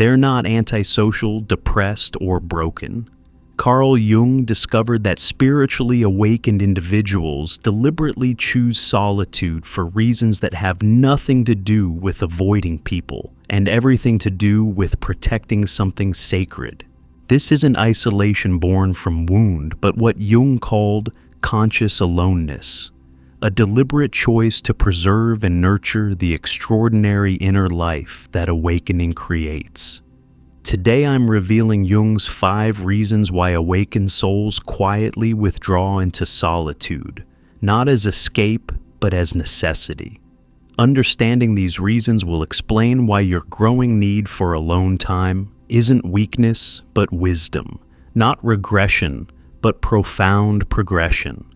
They're not antisocial, depressed, or broken. Carl Jung discovered that spiritually awakened individuals deliberately choose solitude for reasons that have nothing to do with avoiding people and everything to do with protecting something sacred. This isn't isolation born from wound, but what Jung called conscious aloneness, a deliberate choice to preserve and nurture the extraordinary inner life that awakening creates. Today I'm revealing Jung's 5 reasons why awakened souls quietly withdraw into solitude, not as escape, but as necessity. Understanding these reasons will explain why your growing need for alone time isn't weakness, but wisdom, not regression, but profound progression.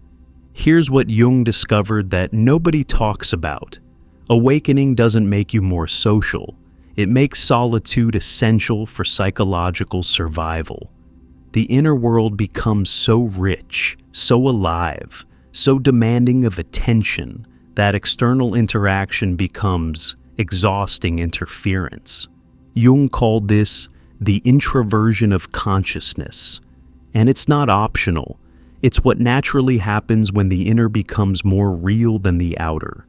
Here's what Jung discovered that nobody talks about. Awakening doesn't make you more social. It makes solitude essential for psychological survival. The inner world becomes so rich, so alive, so demanding of attention that external interaction becomes exhausting interference. Jung called this the introversion of consciousness. And it's not optional. It's what naturally happens when the inner becomes more real than the outer.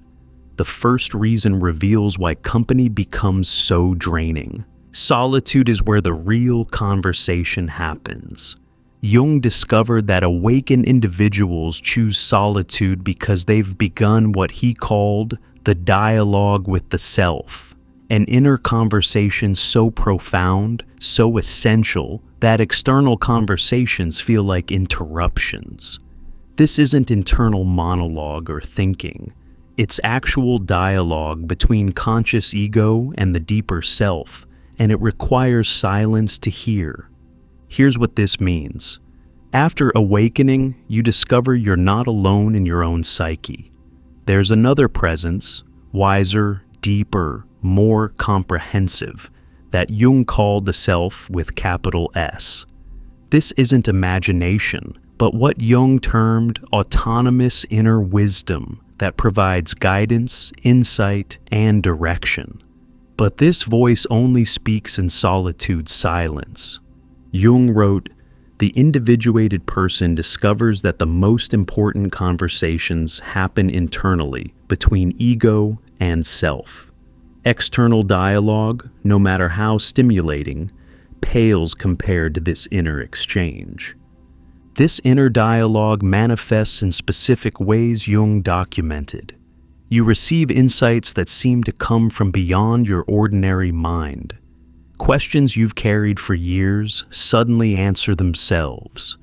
The first reason reveals why company becomes so draining. Solitude is where the real conversation happens. Jung discovered that awakened individuals choose solitude because they've begun what he called the dialogue with the self, an inner conversation so profound, so essential, that external conversations feel like interruptions. This isn't internal monologue or thinking. It's actual dialogue between conscious ego and the deeper self, and it requires silence to hear. Here's what this means. After awakening, you discover you're not alone in your own psyche. There's another presence, wiser, deeper, more comprehensive, that Jung called the self with capital S. This isn't imagination, but what Jung termed autonomous inner wisdom that provides guidance, insight, and direction. But this voice only speaks in solitude's silence. Jung wrote, "The individuated person discovers that the most important conversations happen internally, between ego and self. External dialogue, no matter how stimulating, pales compared to this inner exchange." This inner dialogue manifests in specific ways Jung documented. You receive insights that seem to come from beyond your ordinary mind. Questions you've carried for years suddenly answer themselves.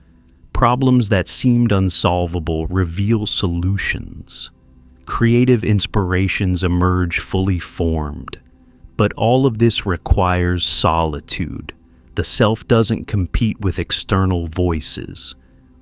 Problems that seemed unsolvable reveal solutions. Creative inspirations emerge fully formed. But all of this requires solitude. The self doesn't compete with external voices.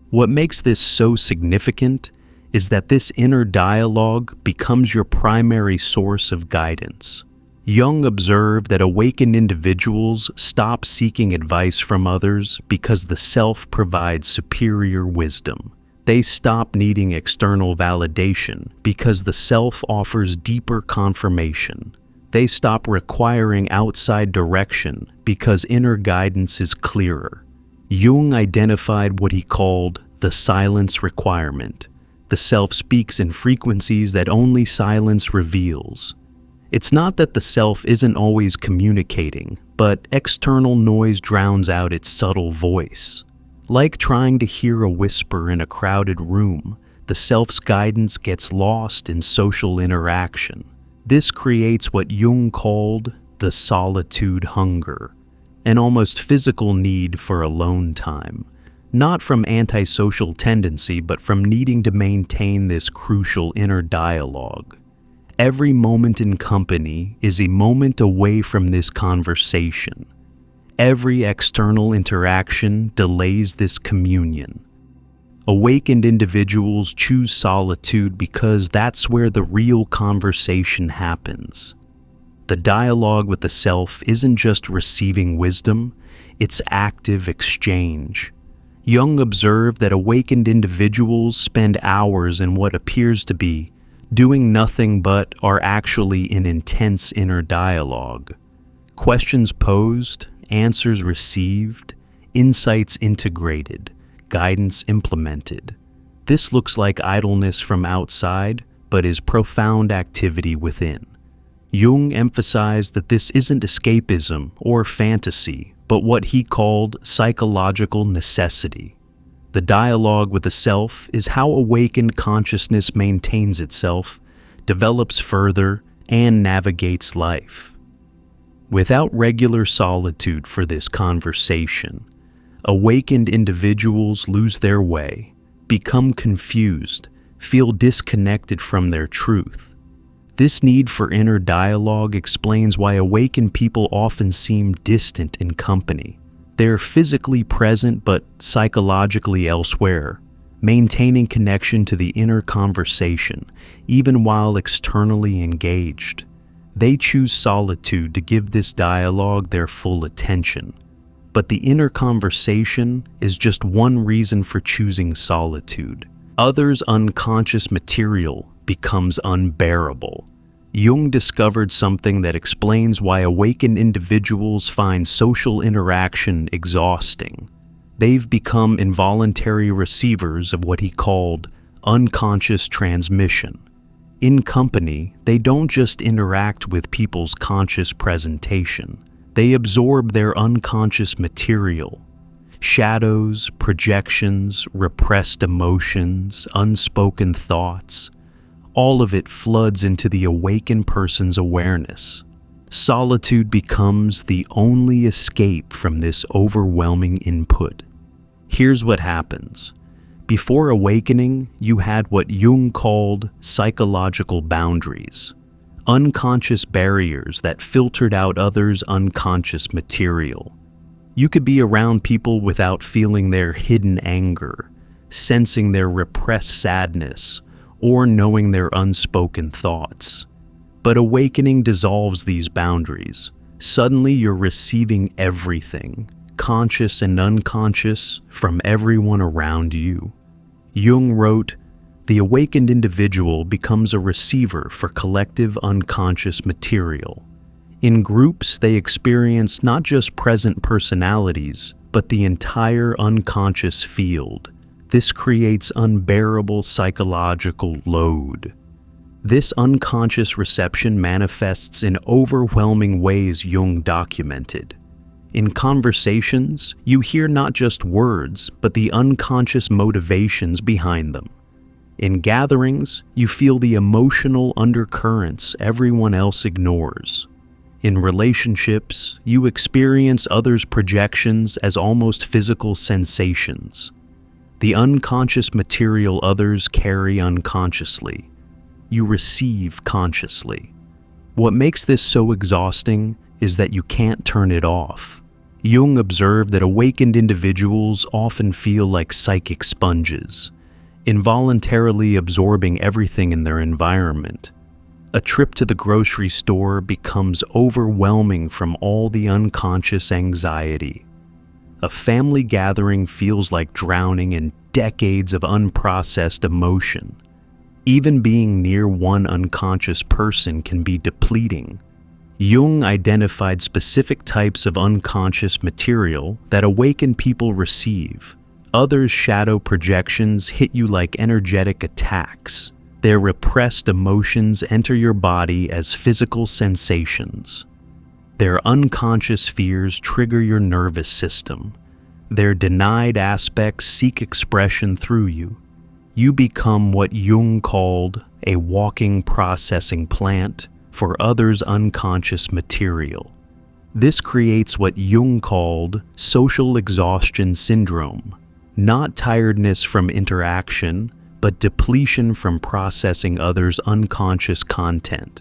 What makes this so significant is that this inner dialogue becomes your primary source of guidance. Jung observed that awakened individuals stop seeking advice from others because the self provides superior wisdom. They stop needing external validation because the self offers deeper confirmation. They stop requiring outside direction because inner guidance is clearer. Jung identified what he called the silence requirement. The self speaks in frequencies that only silence reveals. It's not that the self isn't always communicating, but external noise drowns out its subtle voice. Like trying to hear a whisper in a crowded room, the self's guidance gets lost in social interaction. This creates what Jung called the solitude hunger, an almost physical need for alone time, not from antisocial tendency, but from needing to maintain this crucial inner dialogue. Every moment in company is a moment away from this conversation. Every external interaction delays this communion. Awakened individuals choose solitude because that's where the real conversation happens. The dialogue with the self isn't just receiving wisdom, it's active exchange. Jung observed that awakened individuals spend hours in what appears to be doing nothing but are actually in intense inner dialogue. Questions posed, answers received, insights integrated, guidance implemented. This looks like idleness from outside, but is profound activity within. Jung emphasized that this isn't escapism or fantasy, but what he called psychological necessity. The dialogue with the self is how awakened consciousness maintains itself, develops further, and navigates life. Without regular solitude for this conversation, awakened individuals lose their way, become confused, feel disconnected from their truth. This need for inner dialogue explains why awakened people often seem distant in company. They're physically present but psychologically elsewhere, maintaining connection to the inner conversation, even while externally engaged. They choose solitude to give this dialogue their full attention. But the inner conversation is just one reason for choosing solitude. Others' unconscious material becomes unbearable. Jung discovered something that explains why awakened individuals find social interaction exhausting. They've become involuntary receivers of what he called unconscious transmission. In company, they don't just interact with people's conscious presentation. They absorb their unconscious material. Shadows, projections, repressed emotions, unspoken thoughts. All of it floods into the awakened person's awareness. Solitude becomes the only escape from this overwhelming input. Here's what happens. Before awakening, you had what Jung called psychological boundaries, unconscious barriers that filtered out others' unconscious material. You could be around people without feeling their hidden anger, sensing their repressed sadness, or knowing their unspoken thoughts. But awakening dissolves these boundaries. Suddenly you're receiving everything, conscious and unconscious, from everyone around you. Jung wrote, "The awakened individual becomes a receiver for collective unconscious material. In groups, they experience not just present personalities, but the entire unconscious field. This creates unbearable psychological load." This unconscious reception manifests in overwhelming ways Jung documented. In conversations, you hear not just words, but the unconscious motivations behind them. In gatherings, you feel the emotional undercurrents everyone else ignores. In relationships, you experience others' projections as almost physical sensations. The unconscious material others carry unconsciously, you receive consciously. What makes this so exhausting is that you can't turn it off. Jung observed that awakened individuals often feel like psychic sponges, involuntarily absorbing everything in their environment. A trip to the grocery store becomes overwhelming from all the unconscious anxiety. A family gathering feels like drowning in decades of unprocessed emotion. Even being near one unconscious person can be depleting. Jung identified specific types of unconscious material that awakened people receive. Others' shadow projections hit you like energetic attacks. Their repressed emotions enter your body as physical sensations. Their unconscious fears trigger your nervous system. Their denied aspects seek expression through you. You become what Jung called a walking processing plant for others' unconscious material. This creates what Jung called social exhaustion syndrome, not tiredness from interaction, but depletion from processing others' unconscious content.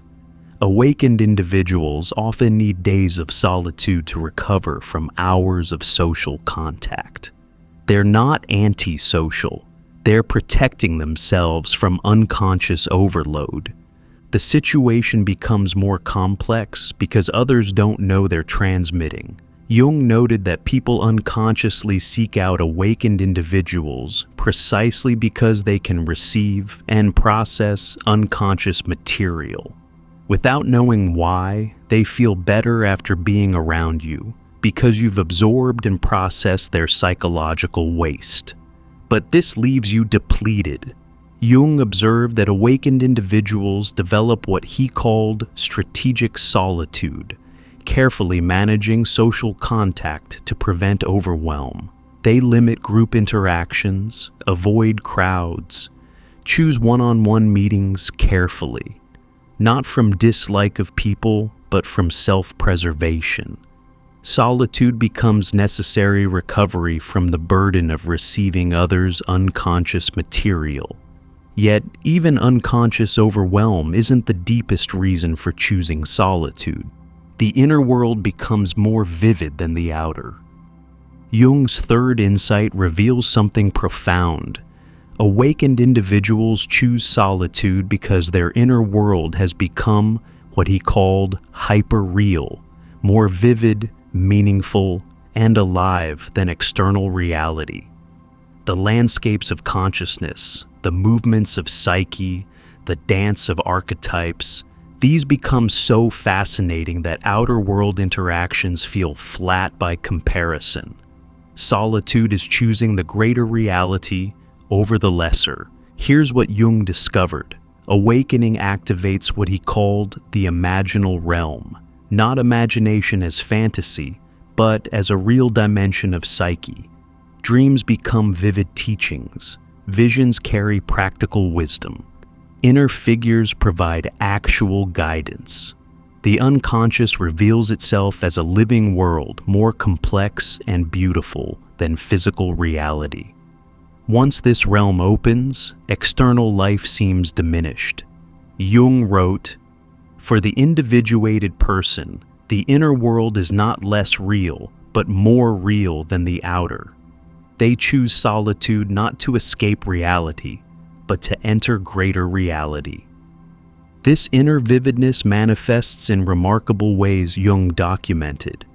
Awakened individuals often need days of solitude to recover from hours of social contact. They're not antisocial. They're protecting themselves from unconscious overload. The situation becomes more complex because others don't know they're transmitting. Jung noted that people unconsciously seek out awakened individuals precisely because they can receive and process unconscious material. Without knowing why, they feel better after being around you, because you've absorbed and processed their psychological waste. But this leaves you depleted. Jung observed that awakened individuals develop what he called strategic solitude, carefully managing social contact to prevent overwhelm. They limit group interactions, avoid crowds, choose one-on-one meetings carefully, not from dislike of people, but from self-preservation. Solitude becomes necessary recovery from the burden of receiving others' unconscious material. Yet, even unconscious overwhelm isn't the deepest reason for choosing solitude. The inner world becomes more vivid than the outer. Jung's third insight reveals something profound. Awakened individuals choose solitude because their inner world has become what he called hyper-real, more vivid, meaningful, and alive than external reality. The landscapes of consciousness, the movements of psyche, the dance of archetypes, these become so fascinating that outer world interactions feel flat by comparison. Solitude is choosing the greater reality over the lesser. Here's what Jung discovered. Awakening activates what he called the imaginal realm. Not imagination as fantasy, but as a real dimension of psyche. Dreams become vivid teachings. Visions carry practical wisdom. Inner figures provide actual guidance. The unconscious reveals itself as a living world more complex and beautiful than physical reality. Once this realm opens, external life seems diminished. Jung wrote, "For the individuated person, the inner world is not less real, but more real than the outer. They choose solitude not to escape reality, but to enter greater reality." This inner vividness manifests in remarkable ways Jung documented.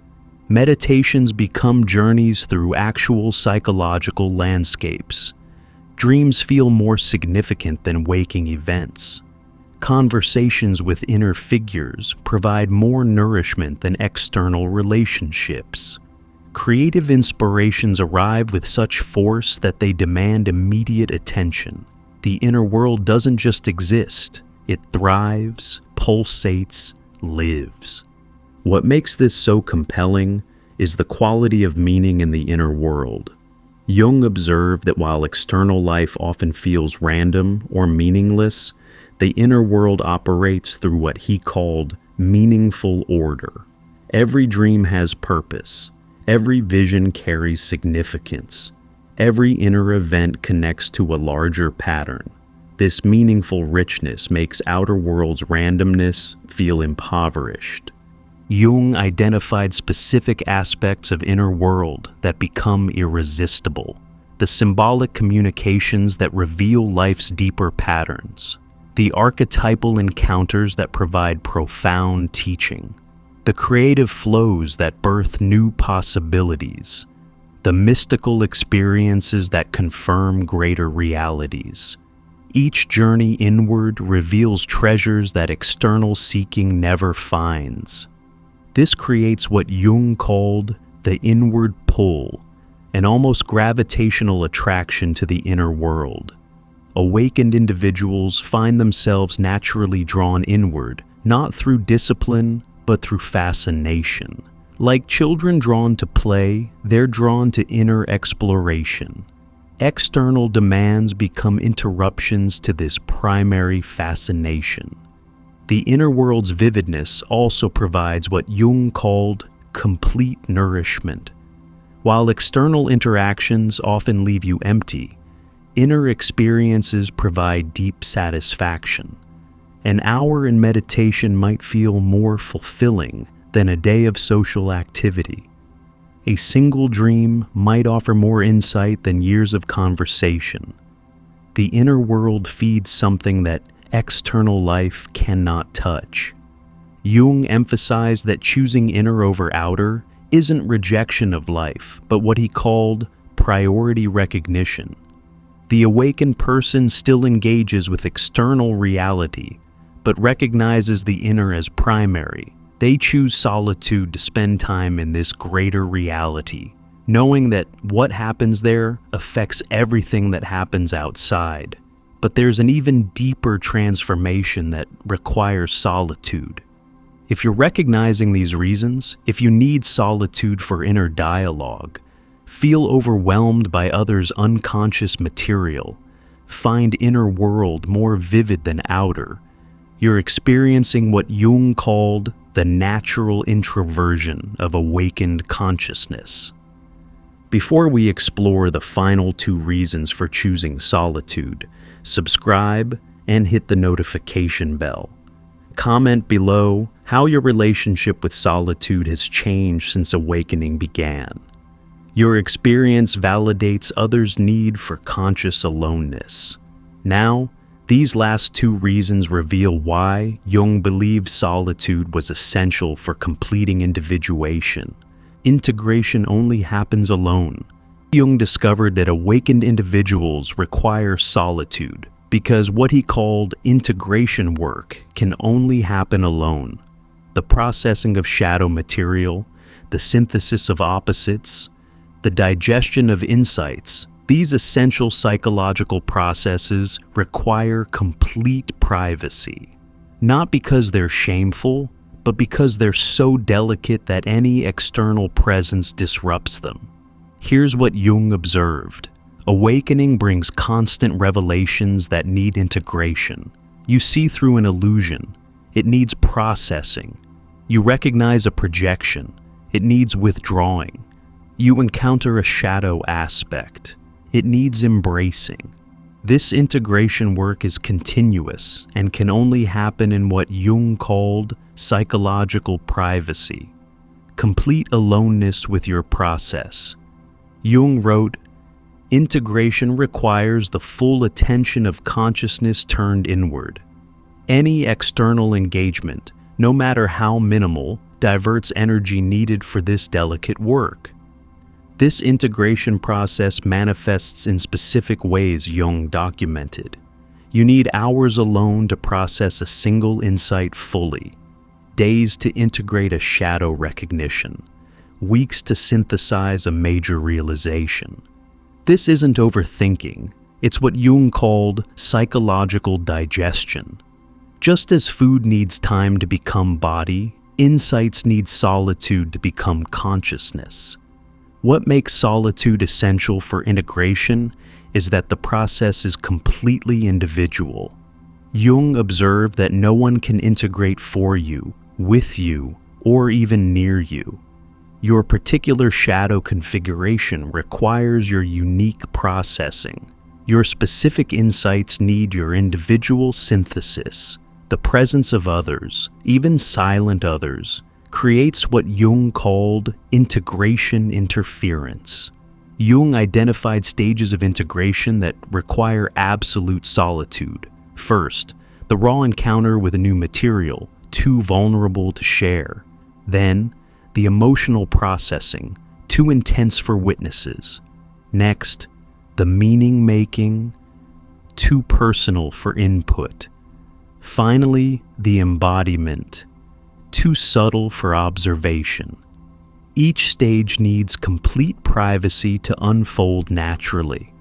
Meditations become journeys through actual psychological landscapes. Dreams feel more significant than waking events. Conversations with inner figures provide more nourishment than external relationships. Creative inspirations arrive with such force that they demand immediate attention. The inner world doesn't just exist, it thrives, pulsates, lives. What makes this so compelling is the quality of meaning in the inner world. Jung observed that while external life often feels random or meaningless, the inner world operates through what he called meaningful order. Every dream has purpose. Every vision carries significance. Every inner event connects to a larger pattern. This meaningful richness makes outer world's randomness feel impoverished. Jung identified specific aspects of inner world that become irresistible, the symbolic communications that reveal life's deeper patterns, the archetypal encounters that provide profound teaching, the creative flows that birth new possibilities, the mystical experiences that confirm greater realities. Each journey inward reveals treasures that external seeking never finds. This creates what Jung called the inward pull, an almost gravitational attraction to the inner world. Awakened individuals find themselves naturally drawn inward, not through discipline, but through fascination. Like children drawn to play, they're drawn to inner exploration. External demands become interruptions to this primary fascination. The inner world's vividness also provides what Jung called complete nourishment. While external interactions often leave you empty, inner experiences provide deep satisfaction. An hour in meditation might feel more fulfilling than a day of social activity. A single dream might offer more insight than years of conversation. The inner world feeds something that external life cannot touch. Jung emphasized that choosing inner over outer isn't rejection of life, but what he called priority recognition. The awakened person still engages with external reality, but recognizes the inner as primary. They choose solitude to spend time in this greater reality, knowing that what happens there affects everything that happens outside. But there's an even deeper transformation that requires solitude. If you're recognizing these reasons, if you need solitude for inner dialogue, feel overwhelmed by others' unconscious material, find inner world more vivid than outer, you're experiencing what Jung called the natural introversion of awakened consciousness. Before we explore the final 2 reasons for choosing solitude, subscribe and hit the notification bell. Comment below how your relationship with solitude has changed since awakening began. Your experience validates others' need for conscious aloneness. Now, these last 2 reasons reveal why Jung believed solitude was essential for completing individuation. Integration only happens alone. Jung discovered that awakened individuals require solitude because what he called integration work can only happen alone. The processing of shadow material, the synthesis of opposites, the digestion of insights, these essential psychological processes require complete privacy. Not because they're shameful, but because they're so delicate that any external presence disrupts them. Here's what Jung observed. Awakening brings constant revelations that need integration. You see through an illusion. It needs processing. You recognize a projection. It needs withdrawing. You encounter a shadow aspect. It needs embracing. This integration work is continuous and can only happen in what Jung called psychological privacy, complete aloneness with your process. Jung wrote, "Integration requires the full attention of consciousness turned inward. Any external engagement, no matter how minimal, diverts energy needed for this delicate work." This integration process manifests in specific ways Jung documented. You need hours alone to process a single insight fully, days to integrate a shadow recognition, weeks to synthesize a major realization. This isn't overthinking, it's what Jung called psychological digestion. Just as food needs time to become body, insights need solitude to become consciousness. What makes solitude essential for integration is that the process is completely individual. Jung observed that no one can integrate for you, with you, or even near you. Your particular shadow configuration requires your unique processing. Your specific insights need your individual synthesis. The presence of others, even silent others, creates what Jung called integration interference. Jung identified stages of integration that require absolute solitude. First, the raw encounter with a new material, too vulnerable to share. Then, the emotional processing, too intense for witnesses. Next, the meaning-making, too personal for input. Finally, the embodiment, too subtle for observation. Each stage needs complete privacy to unfold naturally.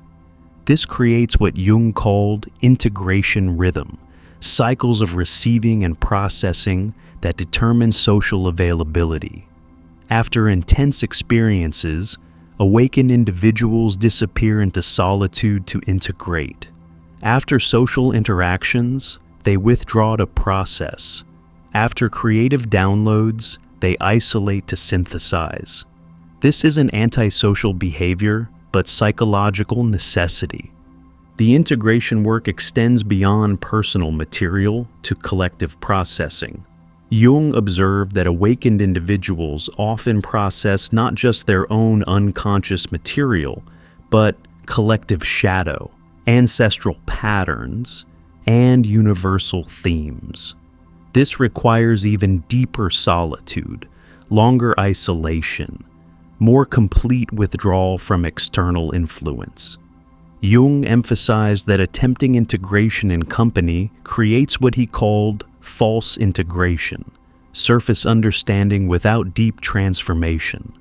This creates what Jung called integration rhythm, cycles of receiving and processing that determine social availability. After intense experiences, awakened individuals disappear into solitude to integrate. After social interactions, they withdraw to process. After creative downloads, they isolate to synthesize. This isn't antisocial behavior, but psychological necessity. The integration work extends beyond personal material to collective processing. Jung observed that awakened individuals often process not just their own unconscious material, but collective shadow, ancestral patterns, and universal themes. This requires even deeper solitude, longer isolation, more complete withdrawal from external influence. Jung emphasized that attempting integration in company creates what he called false integration, surface understanding without deep transformation.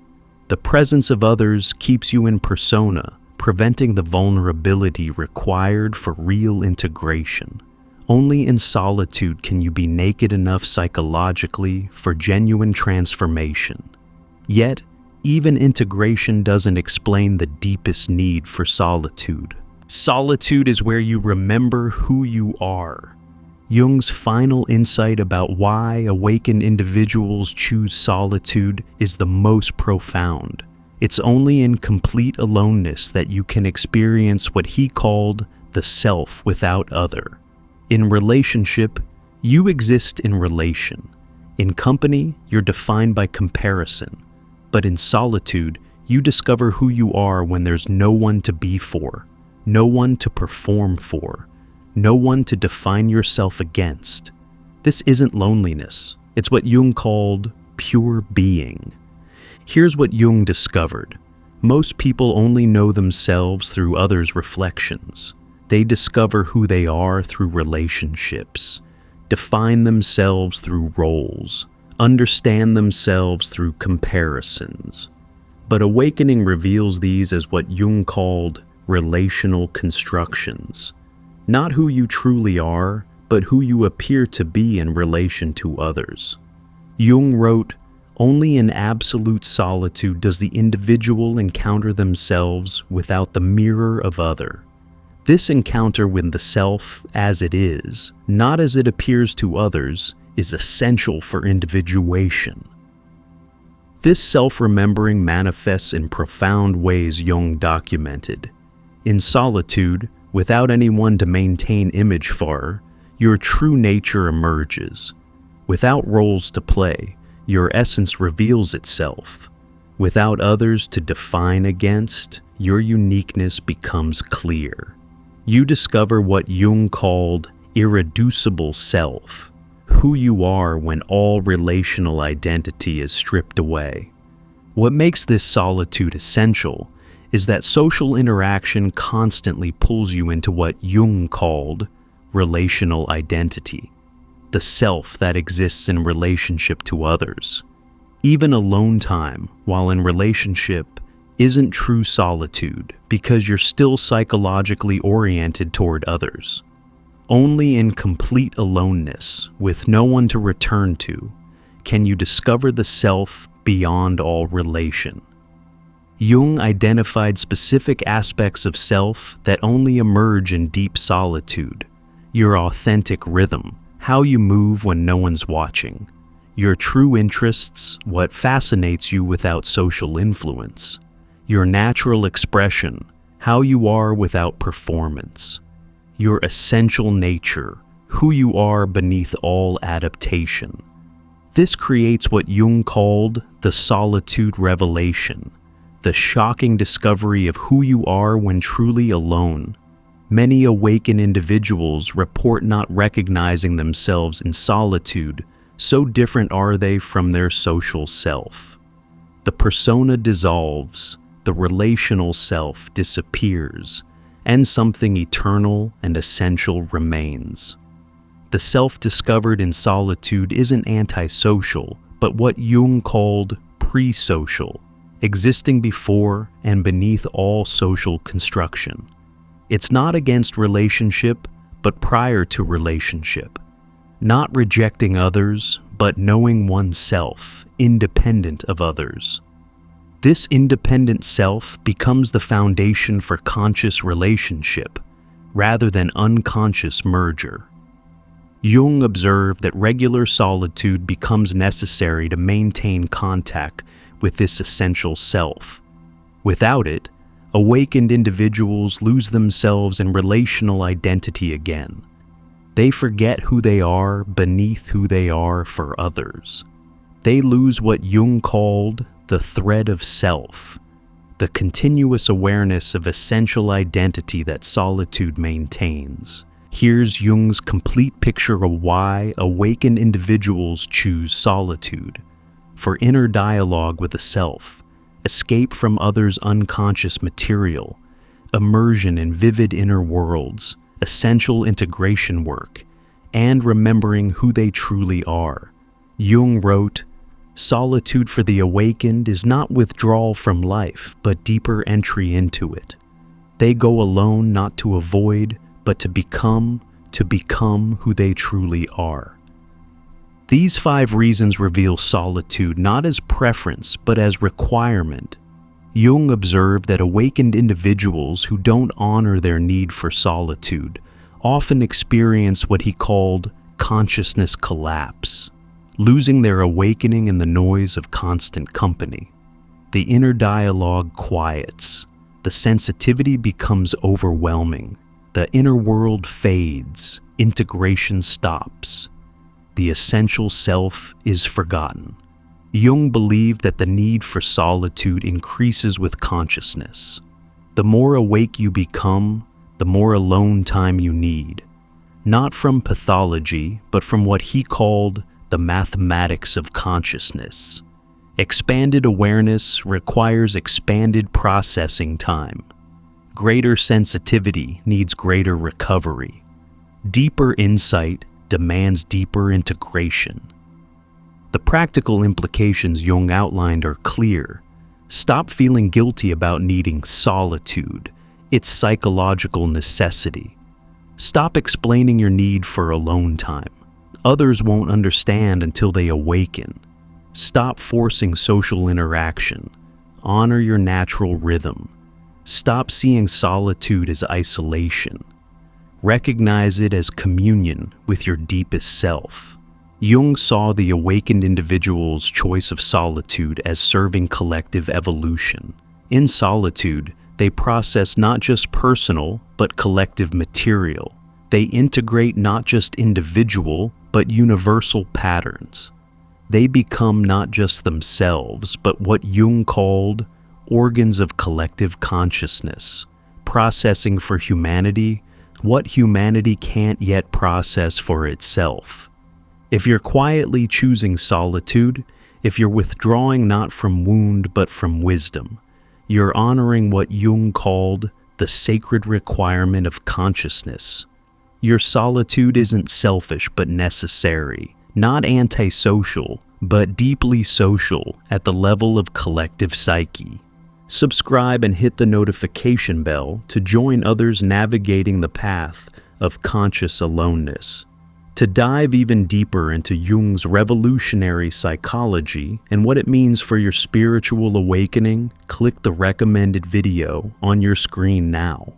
The presence of others keeps you in persona, preventing the vulnerability required for real integration. Only in solitude can you be naked enough psychologically for genuine transformation. Yet, even integration doesn't explain the deepest need for solitude. Solitude is where you remember who you are. Jung's final insight about why awakened individuals choose solitude is the most profound. It's only in complete aloneness that you can experience what he called the self without other. In relationship, you exist in relation. In company, you're defined by comparison. But in solitude, you discover who you are when there's no one to be for, no one to perform for, no one to define yourself against. This isn't loneliness. It's what Jung called pure being. Here's what Jung discovered. Most people only know themselves through others' reflections. They discover who they are through relationships, define themselves through roles, understand themselves through comparisons. But awakening reveals these as what Jung called relational constructions. Not who you truly are, but who you appear to be in relation to others. Jung wrote, "Only in absolute solitude does the individual encounter themselves without the mirror of other. This encounter with the self as it is, not as it appears to others, is essential for individuation." This self-remembering manifests in profound ways Jung documented. In solitude, without anyone to maintain image for, your true nature emerges. Without roles to play, your essence reveals itself. Without others to define against, your uniqueness becomes clear. You discover what Jung called irreducible self, who you are when all relational identity is stripped away. What makes this solitude essential is that social interaction constantly pulls you into what Jung called relational identity, the self that exists in relationship to others. Even alone time, while in relationship, isn't true solitude because you're still psychologically oriented toward others. Only in complete aloneness, with no one to return to, can you discover the self beyond all relation. Jung identified specific aspects of self that only emerge in deep solitude. Your authentic rhythm, how you move when no one's watching. Your true interests, what fascinates you without social influence. Your natural expression, how you are without performance. Your essential nature, who you are beneath all adaptation. This creates what Jung called the solitude revelation, the shocking discovery of who you are when truly alone. Many awakened individuals report not recognizing themselves in solitude, so different are they from their social self. The persona dissolves, the relational self disappears, and something eternal and essential remains. The self discovered in solitude isn't antisocial, but what Jung called pre-social, existing before and beneath all social construction. It's not against relationship, but prior to relationship. Not rejecting others, but knowing oneself, independent of others. This independent self becomes the foundation for conscious relationship, rather than unconscious merger. Jung observed that regular solitude becomes necessary to maintain contact with this essential self. Without it, awakened individuals lose themselves in relational identity again. They forget who they are beneath who they are for others. They lose what Jung called the thread of self, the continuous awareness of essential identity that solitude maintains. Here's Jung's complete picture of why awakened individuals choose solitude: for inner dialogue with the self, escape from others' unconscious material, immersion in vivid inner worlds, essential integration work, and remembering who they truly are. Jung wrote, "Solitude for the awakened is not withdrawal from life, but deeper entry into it. They go alone not to avoid, but to become who they truly are." These 5 reasons reveal solitude not as preference, but as requirement. Jung observed that awakened individuals who don't honor their need for solitude often experience what he called consciousness collapse, losing their awakening in the noise of constant company. The inner dialogue quiets, the sensitivity becomes overwhelming, the inner world fades, integration stops. The essential self is forgotten. Jung believed that the need for solitude increases with consciousness. The more awake you become, the more alone time you need, not from pathology, but from what he called the mathematics of consciousness. Expanded awareness requires expanded processing time. Greater sensitivity needs greater recovery. Deeper insight demands deeper integration. The practical implications Jung outlined are clear. Stop feeling guilty about needing solitude, its psychological necessity. Stop explaining your need for alone time. Others won't understand until they awaken. Stop forcing social interaction. Honor your natural rhythm. Stop seeing solitude as isolation. Recognize it as communion with your deepest self. Jung saw the awakened individual's choice of solitude as serving collective evolution. In solitude, they process not just personal, but collective material. They integrate not just individual, but universal patterns. They become not just themselves, but what Jung called organs of collective consciousness, processing for humanity what humanity can't yet process for itself. If you're quietly choosing solitude, if you're withdrawing not from wound but from wisdom, you're honoring what Jung called the sacred requirement of consciousness. Your solitude isn't selfish but necessary, not antisocial, but deeply social at the level of collective psyche. Subscribe and hit the notification bell to join others navigating the path of conscious aloneness. To dive even deeper into Jung's revolutionary psychology and what it means for your spiritual awakening, click the recommended video on your screen now.